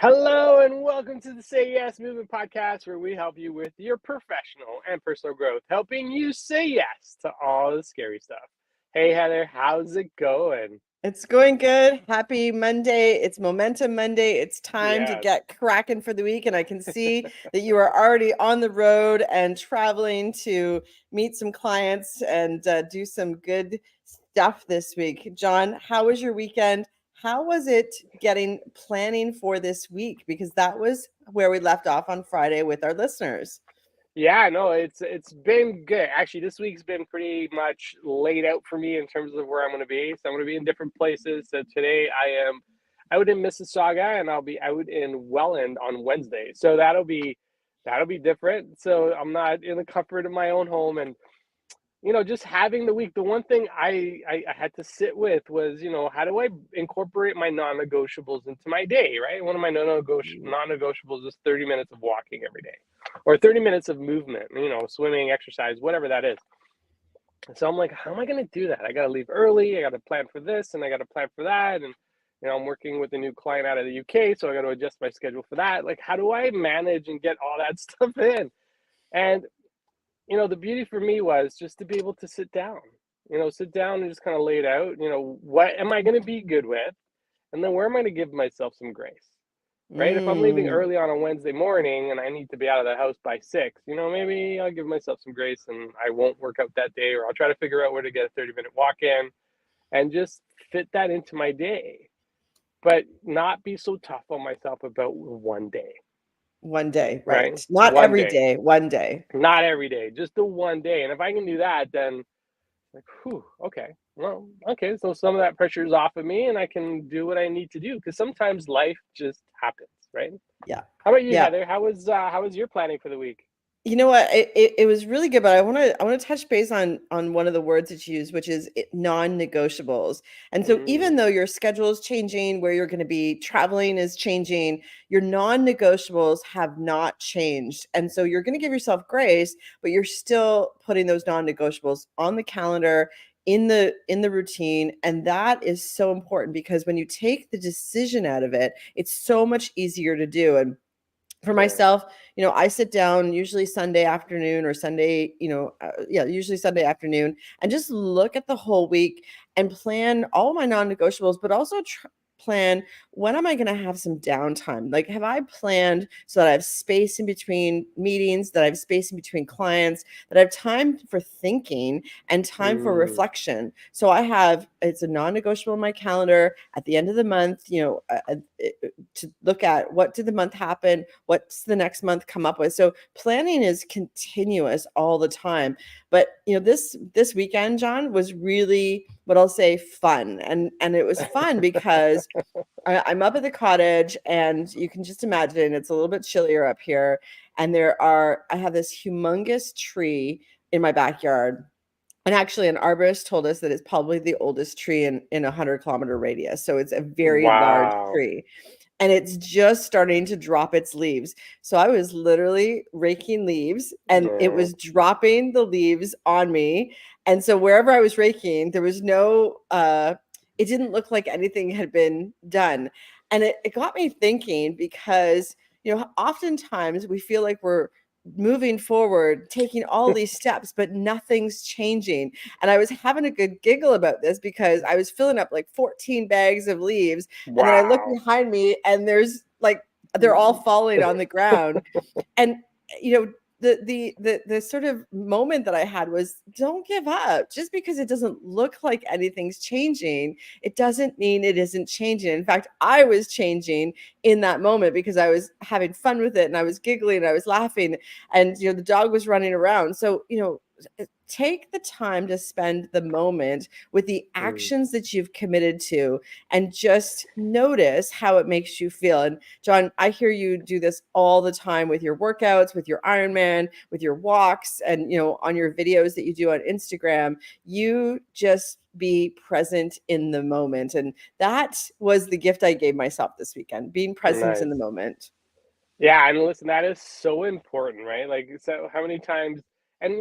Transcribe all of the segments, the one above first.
Hello and welcome to the Say Yes Movement Podcast, where we help you with your professional and personal growth, helping you say yes to all the scary stuff. Hey Heather, how's it going? It's going good. Happy Monday. It's Momentum Monday. It's time to Yes. get cracking for the week. And I can see that you are already on the road and traveling to meet some clients and do some good stuff this week. John, how was your weekend? How was it planning for this week? Because that was where we left off on Friday with our listeners. Yeah, no, it's been good. Actually, this week's been pretty much laid out for me in terms of where I'm going to be. So I'm going to be in different places. So today I am out in Mississauga and I'll be out in Welland on Wednesday. So that'll be different. So I'm not in the comfort of my own home, and just having the week. The one thing I had to sit with was, how do I incorporate my non-negotiables into my day, right? One of my non-negotiables is 30 minutes of walking every day, or 30 minutes of movement, swimming, exercise, whatever that is. So I'm like, how am I going to do that? I got to leave early. I got to plan for this and I got to plan for that. And, I'm working with a new client out of the UK, so I got to adjust my schedule for that. Like, how do I manage and get all that stuff in? And the beauty for me was just to be able to sit down and just kind of lay it out. What am I going to be good with? And then where am I going to give myself some grace, right? If I'm leaving Mm. early on a Wednesday morning and I need to be out of the house by 6, maybe I'll give myself some grace and I won't work out that day, or I'll try to figure out where to get a 30-minute walk in and just fit that into my day, but not be so tough on myself about one day, One day, right? right? Not One every day, day, one day. not every day, just the one day. And if I can do that, then like, whew, okay. Well, okay. So some of that pressure is off of me and I can do what I need to do, because sometimes life just happens, right? Yeah. How about you, Yeah. Heather? How was your planning for the week? You know what? It was really good, but I want to touch base on one of the words that you used, which is non-negotiables. And so even Mm, though your schedule is changing, where you're going to be traveling is changing, your non-negotiables have not changed. And so you're going to give yourself grace, but you're still putting those non-negotiables on the calendar in the routine. And that is so important, because when you take the decision out of it, it's so much easier to do. And for yeah. myself, I sit down usually Sunday afternoon or Sunday, usually Sunday afternoon, and just look at the whole week and plan all my non-negotiables, but also plan, when am I going to have some downtime? Like, have I planned so that I have space in between meetings, that I have space in between clients, that I have time for thinking and time for Mm, reflection? So it's a non-negotiable in my calendar at the end of the month, to look at what did the month happen, what's the next month come up with. So planning is continuous all the time. But this weekend, John, was really, what I'll say, fun. And it was fun because I'm up at the cottage, and you can just imagine it's a little bit chillier up here. And I have this humongous tree in my backyard. And actually, an arborist told us that it's probably the oldest tree in a 100-kilometer radius. So it's a very large wow. tree, and it's just starting to drop its leaves. So I was literally raking leaves, and it No. was dropping the leaves on me. And so wherever I was raking, there was it didn't look like anything had been done. And it got me thinking, because, oftentimes we feel like we're moving forward, taking all these steps, but nothing's changing. And I was having a good giggle about this, because I was filling up like 14 bags of leaves, and then I look Wow. behind me, and they're all falling on the ground. And you know, the sort of moment that I had was, don't give up. Just because it doesn't look like anything's changing, it doesn't mean it isn't changing. In fact, I was changing in that moment, because I was having fun with it, and I was giggling, and I was laughing, and the dog was running around. So, take the time to spend the moment with the Mm, actions that you've committed to, and just notice how it makes you feel. And John, I hear you do this all the time with your workouts, with your Ironman, with your walks, and on your videos that you do on Instagram. You just be present in the moment. And that was the gift I gave myself this weekend, being present in the nice. moment. Yeah, and listen, that is so important, right? Like, so how many times, and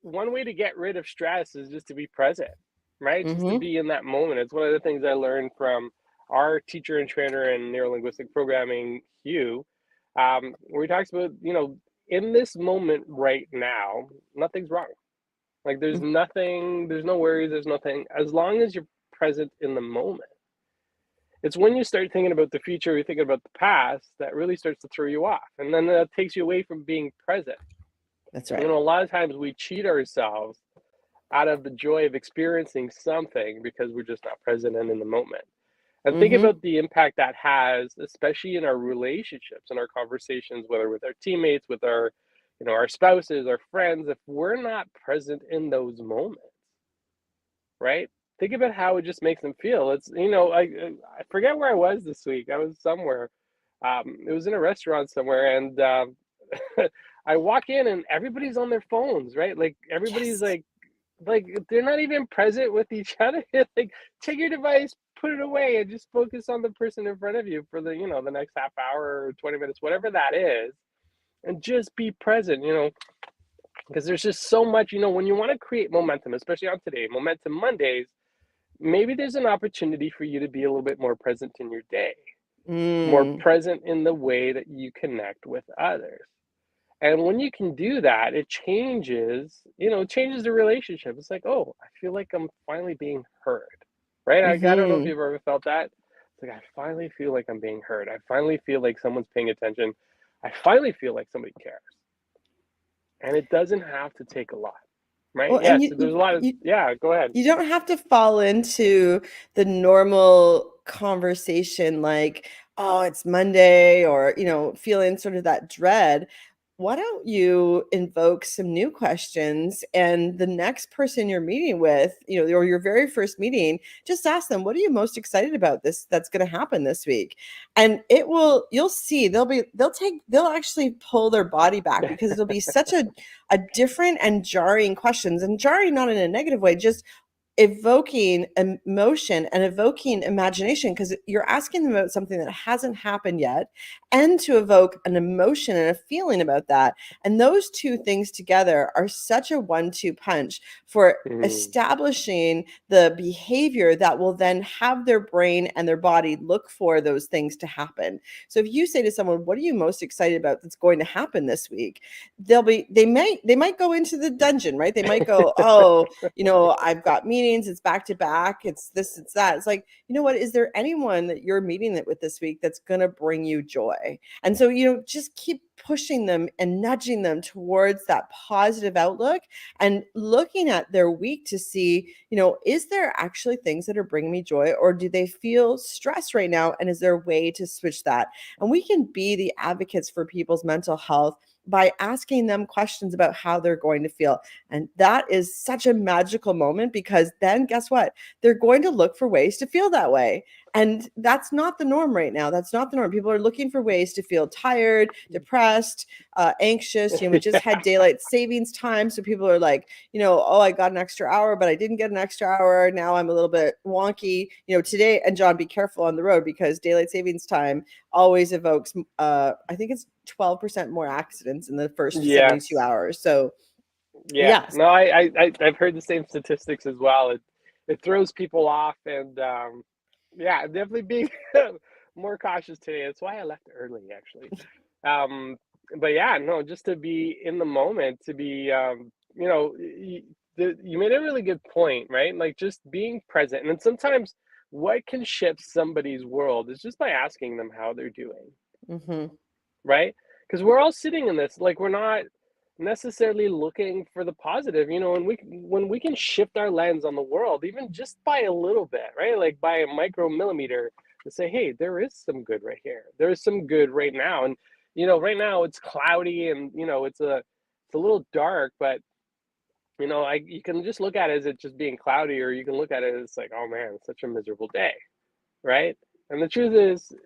one way to get rid of stress is just to be present, right? Just to Hmm. be in that moment. It's one of the things I learned from our teacher and trainer in neurolinguistic programming, Hugh, where he talks about, in this moment right now, nothing's wrong. Like there's nothing, there's no worries, there's nothing, as long as you're present in the moment. It's when you start thinking about the future, you're thinking about the past, that really starts to throw you off. And then that takes you away from being present. That's right. A lot of times we cheat ourselves out of the joy of experiencing something because we're just not present and in the moment. And think about the impact that has, especially in our relationships and our conversations, whether with our teammates, with our, our spouses, our friends, if we're not present in those moments, right? Think about how it just makes them feel. It's, I forget where I was this week. I was somewhere. It was in a restaurant somewhere, and I walk in and everybody's on their phones, right? Like everybody's like they're not even present with each other. Like, take your device, put it away, and just focus on the person in front of you for the the next half hour or 20 minutes, whatever that is, and just be present. Because there's just so much. When you want to create momentum, especially on today, Momentum Mondays, maybe there's an opportunity for you to be a little bit more present in your day, more present in the way that you connect with others. And when you can do that, it changes, changes the relationship. It's like, oh, I feel like I'm finally being heard, right? I don't know if you've ever felt that. It's like, I finally feel like I'm being heard. I finally feel like someone's paying attention. I finally feel like somebody cares. And it doesn't have to take a lot, right? Well, Yes, there's a lot of, go ahead. You don't have to fall into the normal conversation like, oh, it's Monday, or, feeling sort of that dread. Why don't you invoke some new questions, and the next person you're meeting with, or your very first meeting, just ask them, what are you most excited about that's going to happen this week? And you'll see they'll actually pull their body back, because it'll be such a different and jarring questions, and jarring not in a negative way, just evoking emotion and evoking imagination, because you're asking them about something that hasn't happened yet, and to evoke an emotion and a feeling about that. And those two things together are such a 1-2 punch for establishing the behavior that will then have their brain and their body look for those things to happen. So if you say to someone, what are you most excited about that's going to happen this week? They might go into the dungeon, right? They might go, oh, I've got meetings, it's back to back, it's this, it's that. It's like, what, is there anyone that you're meeting with this week that's going to bring you joy? And so, just keep pushing them and nudging them towards that positive outlook, and looking at their week to see, is there actually things that are bringing me joy, or do they feel stress right now? And is there a way to switch that? And we can be the advocates for people's mental health by asking them questions about how they're going to feel. And that is such a magical moment, because then guess what? They're going to look for ways to feel that way. And that's not the norm right now. That's not the norm. People are looking for ways to feel tired, depressed, anxious. We just had daylight savings time. So people are like, oh, I got an extra hour, but I didn't get an extra hour. Now I'm a little bit wonky. Today, and John, be careful on the road, because daylight savings time always evokes, I think it's 12% more accidents in the first 72 hours. So yes. No, I've heard the same statistics as well. It throws people off, and definitely being more cautious today. That's why I left early, actually. But just to be in the moment, to be, you made a really good point, right? Like just being present. And then sometimes what can shift somebody's world is just by asking them how they're doing, right? Because we're all sitting in this, like we're not necessarily looking for the positive, and when we can shift our lens on the world, even just by a little bit, right? Like by a micromillimeter, to say, hey, there is some good right here. There is some good right now. And, right now it's cloudy, and, it's a little dark, but, you can just look at it as it just being cloudy, or you can look at it as like, oh man, it's such a miserable day, right? And the truth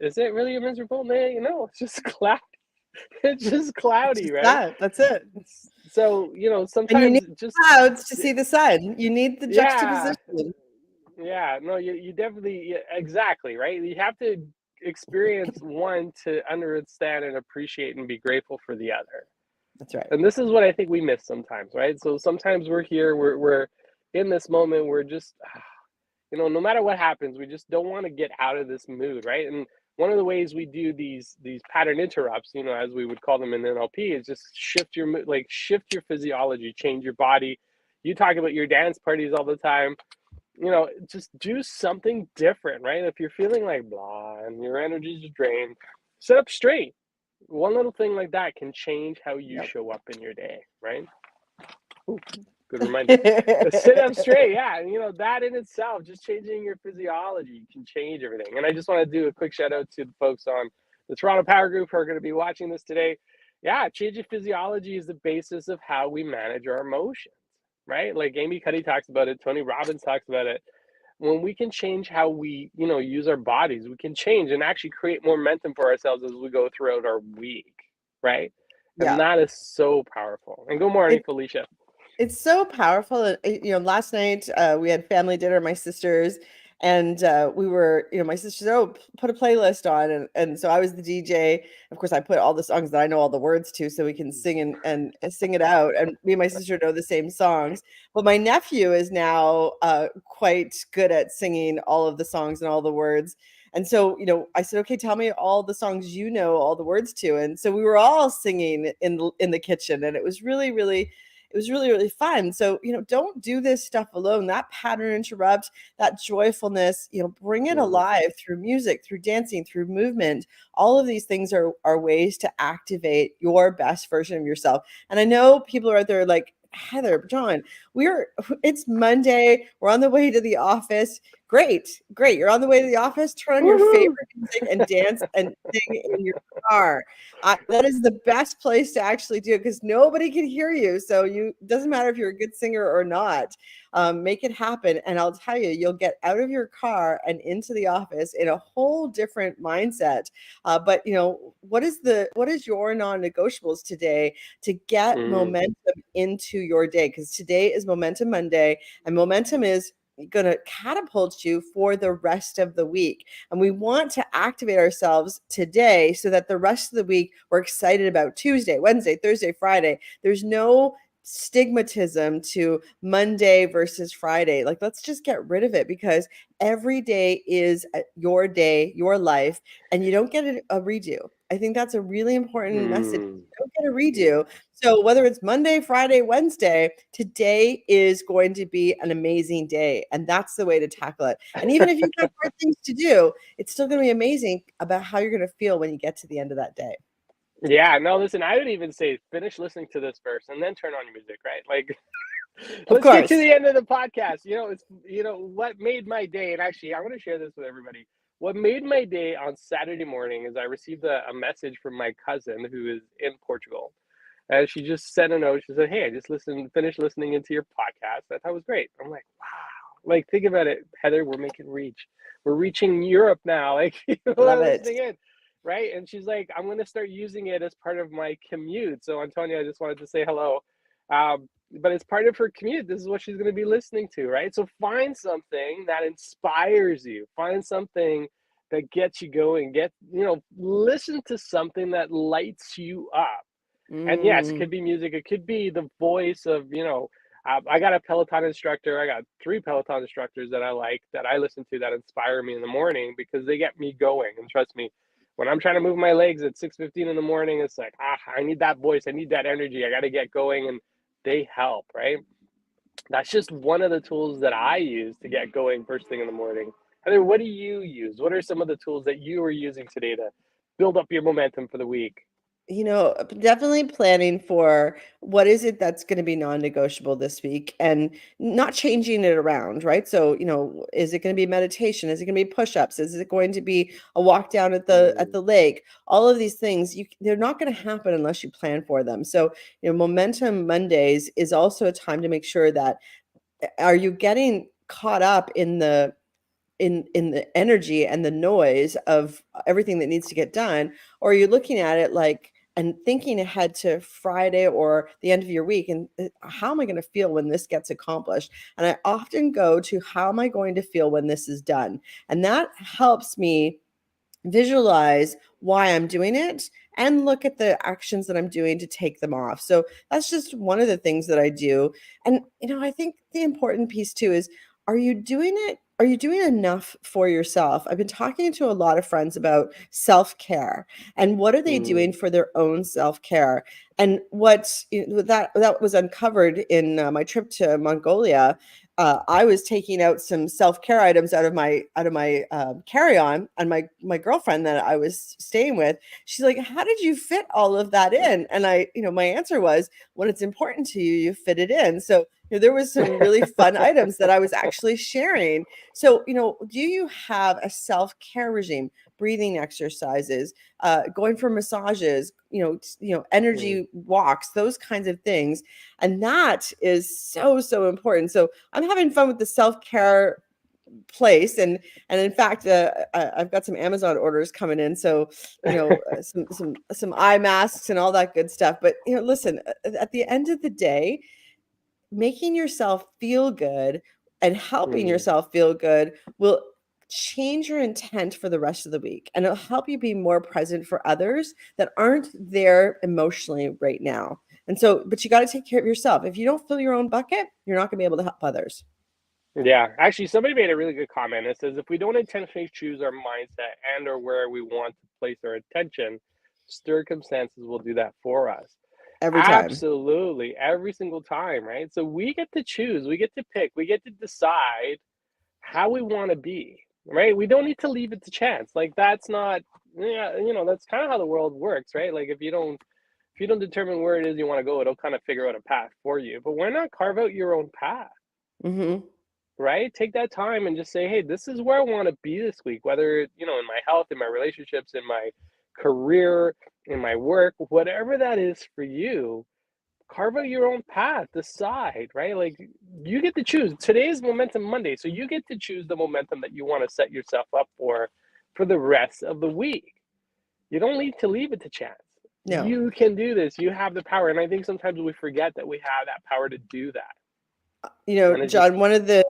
is it really a miserable day? It's just cloudy. It's just cloudy, right? That's it. So, sometimes, and you need just clouds to see the sun. You need the juxtaposition. No, you definitely, exactly, right? You have to experience one to understand and appreciate and be grateful for the other. That's right. And this is what I think we miss sometimes, right? So sometimes we're here, we're in this moment, we're just, no matter what happens, we just don't want to get out of this mood, right? And one of the ways we do these pattern interrupts, as we would call them in NLP, is just shift your mood, like shift your physiology, change your body. You talk about your dance parties all the time. Just do something different, right? If you're feeling like blah and your energy is drained, sit up straight. One little thing like that can change how you Yep. show up in your day, right? Ooh, good reminder. Sit up straight, yeah. That in itself, just changing your physiology can change everything. And I just want to do a quick shout out to the folks on the Toronto Power Group who are going to be watching this today. Yeah, changing physiology is the basis of how we manage our emotions, right? Like Amy Cuddy talks about it, Tony Robbins talks about it. When we can change how we, use our bodies, we can change and actually create more momentum for ourselves as we go throughout our week, right? And Yeah. that is so powerful. And good morning, Felicia. It's so powerful. Last night we had family dinner, my sisters, and we were, my sister said, "Oh, put a playlist on," and so I was the DJ. Of course, I put all the songs that I know all the words to, so we can sing and sing it out. And me and my sister know the same songs. But my nephew is now quite good at singing all of the songs and all the words. And so, I said, "Okay, tell me all the songs you know all the words to." And so we were all singing in the kitchen, and it was really, really really fun. So, don't do this stuff alone. That pattern interrupt, that joyfulness, bring it alive through music, through dancing, through movement. All of these things are ways to activate your best version of yourself. And I know people are out there like, Heather, John, it's Monday. We're on the way to the office. Great. You're on the way to the office. Turn on your favorite music and dance and sing in your car. That is the best place to actually do it because nobody can hear you. So doesn't matter if you're a good singer or not. Make it happen. And I'll tell you, you'll get out of your car and into the office in a whole different mindset. But what is your non-negotiables today to get momentum into your day? Because today is Momentum Monday, and momentum is going to catapult you for the rest of the week. And we want to activate ourselves today so that the rest of the week we're excited about Tuesday, Wednesday, Thursday, Friday. There's no stigmatism to Monday versus Friday. Like, let's just get rid of it because every day is your day, your life, and you don't get a redo. I think that's a really important message. You don't get a redo. So whether it's Monday, Friday, Wednesday, today is going to be an amazing day. And that's the way to tackle it. And even if you've got more things to do, it's still going to be amazing about how you're going to feel when you get to the end of that day. Yeah, no, listen, I would even say finish listening to this verse and then turn on your music, right? Like, let's get to the end of the podcast. It's what made my day, and actually I want to share this with everybody. What made my day on Saturday morning is I received a message from my cousin who is in Portugal. And she just sent a note. She said, "Hey, I just finished listening into your podcast. I thought it was great." I'm like, wow. Like, think about it, Heather, we're reaching Europe now. Like, Love it. listening in. Right. And she's like, "I'm going to start using it as part of my commute." So, Antonia, I just wanted to say hello. But it's part of her commute. This is what she's going to be listening to. Right. So, find something that inspires you. Find something that gets you going. Listen to something that lights you up. And yes, it could be music. It could be the voice of, I got a Peloton instructor. I got 3 Peloton instructors that I like, that I listen to, that inspire me in the morning because they get me going. And trust me, when I'm trying to move my legs at 6:15 in the morning, it's like, I need that voice. I need that energy. I got to get going. And they help, right? That's just one of the tools that I use to get going first thing in the morning. Heather, what do you use? What are some of the tools that you are using today to build up your momentum for the week? Definitely planning for what is it that's going to be non-negotiable this week and not changing it around, right? So, is it going to be meditation? Is it going to be push-ups? Is it going to be a walk down at the lake? All of these things, they're not going to happen unless you plan for them. So, Momentum Mondays is also a time to make sure that are you getting caught up in the energy and the noise of everything that needs to get done, or are you looking at it like and thinking ahead to Friday or the end of your week and how am I going to feel when this gets accomplished? And I often go to how am I going to feel when this is done? And that helps me visualize why I'm doing it and look at the actions that I'm doing to take them off. So that's just one of the things that I do. And I think the important piece too is are you doing it? Are you doing enough for yourself? I've been talking to a lot of friends about self-care and what are they Mm. doing for their own self-care. And that was uncovered in my trip to Mongolia. I was taking out some self-care items out of my carry-on, and my girlfriend that I was staying with, she's like, "How did you fit all of that in?" And my answer was, "When it's important to you, you fit it in." So there was some really fun items that I was actually sharing. So, do you have a self-care regime, breathing exercises, going for massages, Mm. energy walks, those kinds of things? And that is so, so important. So I'm having fun with the self-care place, and in fact, I've got some Amazon orders coming in. So, some eye masks and all that good stuff. But listen, at the end of the day, making yourself feel good and helping Mm. yourself feel good will change your intent for the rest of the week, and it'll help you be more present for others that aren't there emotionally right now. And so, but you got to take care of yourself. If you don't fill your own bucket, you're not going to be able to help others. Yeah, actually, somebody made a really good comment. It says if we don't intentionally choose our mindset and or where we want to place our attention, circumstances will do that for us. Every time. Absolutely, every single time, right? So we get to choose, we get to pick, we get to decide how we want to be, right? We don't need to leave it to chance. Like that's not, yeah, that's kind of how the world works, right? Like if you don't determine where it is you want to go, it'll kind of figure out a path for you. But why not carve out your own path? Hmm. Right? Take that time and just say, hey, this is where I want to be this week, whether, in my health, in my relationships, in my career, in my work, whatever that is for you, carve out your own path, decide, right? Like you get to choose. Today is Momentum Monday. So you get to choose the momentum that you want to set yourself up for the rest of the week. You don't need to leave it to chance. No. You can do this. You have the power. And I think sometimes we forget that we have that power to do that. And it's just, John, one of the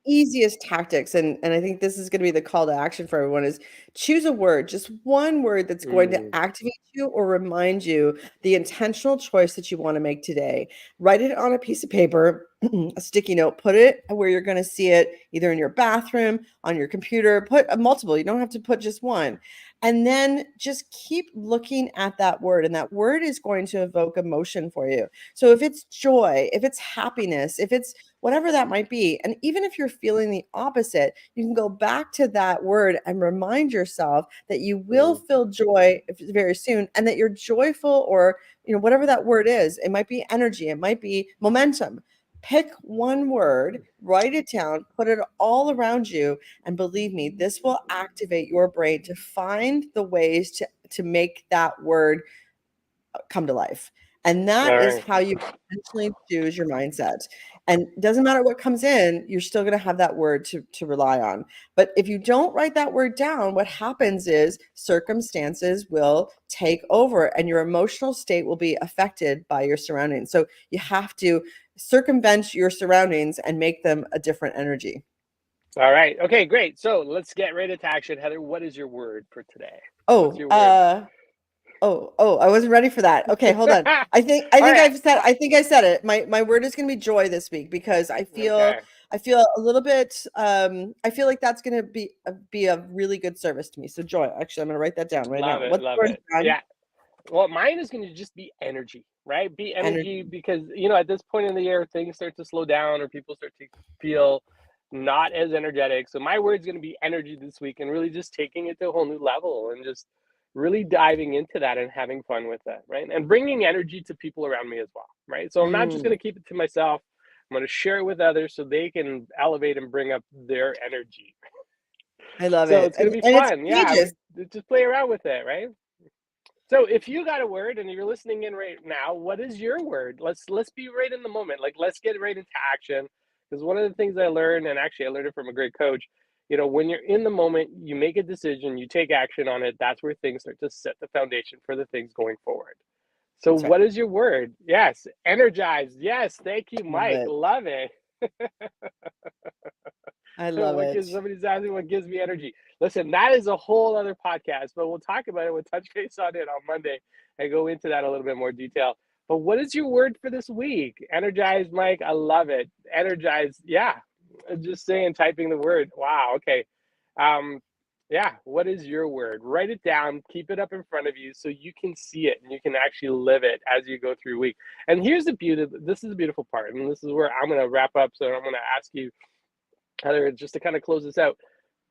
easiest tactics, and I think this is going to be the call to action for everyone, is choose a word, just one word that's going mm, to activate you or remind you the intentional choice that you want to make today. Write it on a piece of paper, a sticky note, put it where you're going to see it, either in your bathroom, on your computer, put a multiple. You don't have to put just one. And then just keep looking at that word, and that word is going to evoke emotion for you. So if it's joy, if it's happiness, if it's whatever that might be, and even if you're feeling the opposite, you can go back to that word and remind yourself that you will mm, feel joy very soon, and that you're joyful, or whatever that word is. It might be energy, it might be momentum. Pick one word, write it down, put it all around you, and believe me, this will activate your brain to find the ways to make that word come to life. And all that is right. how you intentionally choose your mindset. And it doesn't matter what comes in, you're still going to have that word to rely on. But if you don't write that word down, what happens is circumstances will take over and your emotional state will be affected by your surroundings. So you have to circumvent your surroundings and make them a different energy. All right. Okay, great. So let's get right into action. Heather, what is your word for today? What's Oh, your word? I wasn't ready for that. Okay, hold on. I think I All think right. I've said I think I said it. My word is going to be joy this week, because Okay. I feel a little bit I feel like that's going to be a really good service to me. So joy. Actually, I'm going to write that down right Love now. it. What's Love the word, it. John? Yeah. Well, mine is going to just be energy, right? Be energy Energy. because, at this point in the year, things start to slow down or people start to feel not as energetic. So my word's going to be energy this week and really just taking it to a whole new level and just really diving into that and having fun with it, right? And bringing energy to people around me as well, right? So I'm not just going Mm, to keep it to myself. I'm going to share it with others so they can elevate and bring up their energy. I love So it. it's going to be And it's fun. Yeah, contagious. just play around with it, right? So if you got a word and you're listening in right now, what is your word? Let's be right in the moment. Like let's get right into action. Because one of the things I learned, and actually I learned it from a great coach, when you're in the moment, you make a decision, you take action on it. That's where things start to set the foundation for the things going forward. So That's right. what is your word? Yes, energized. Yes, thank you, Love Mike. it. Love it. I love What it. gives somebody's asking what gives me energy? Listen, that is a whole other podcast, but we'll talk about it. We'll touch base on it on Monday and go into that a little bit more detail. But what is your word for this week? Energized, Mike. I love it. Energized. Yeah. Just saying, typing the word. Wow. Okay. Um, yeah. What is your word? Write it down. Keep it up in front of you so you can see it and you can actually live it as you go through your week. And here's the beauty. This is the beautiful part, and this is where I'm going to wrap up. So I'm going to ask you, Heather, just to kind of close this out.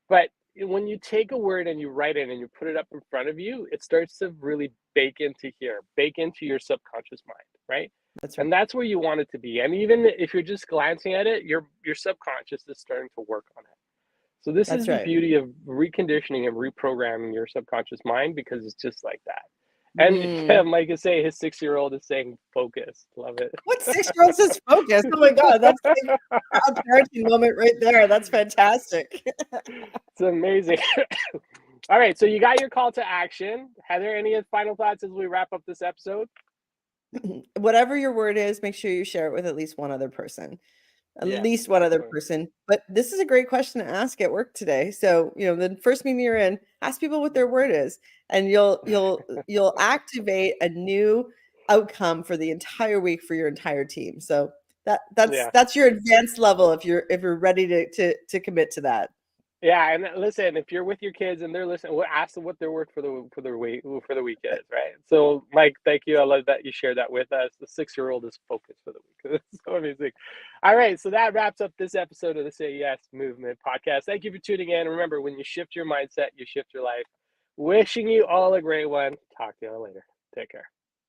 But when you take a word and you write it and you put it up in front of you, it starts to really bake into here, bake into your subconscious mind, right? That's right. And that's where you want it to be. And even if you're just glancing at it, your subconscious is starting to work on it. So this is That's the right. beauty of reconditioning and reprogramming your subconscious mind, because it's just like that. Mm. And Mike is saying his 6-year-old is saying focus. Love it. What 6-year-old says focus? Oh my God, that's like a parenting moment right there. That's fantastic. It's amazing. All right, so you got your call to action. Heather, any final thoughts as we wrap up this episode? Whatever your word is, make sure you share it with at least one other person. At Yes, least one other excellent. person. But this is a great question to ask at work today. So, the first meeting you're in, ask people what their word is, and you'll activate a new outcome for the entire week for your entire team. So Yeah. that's your advanced level if you're ready to commit to that. Yeah, and listen, if you're with your kids and they're listening, ask them what their word for the week is, right? So, Mike, thank you. I love that you shared that with us. The 6-year-old is focused for the week. It's so amazing. All right, so that wraps up this episode of the Say Yes Movement Podcast. Thank you for tuning in. Remember, when you shift your mindset, you shift your life. Wishing you all a great one. Talk to you all later. Take care.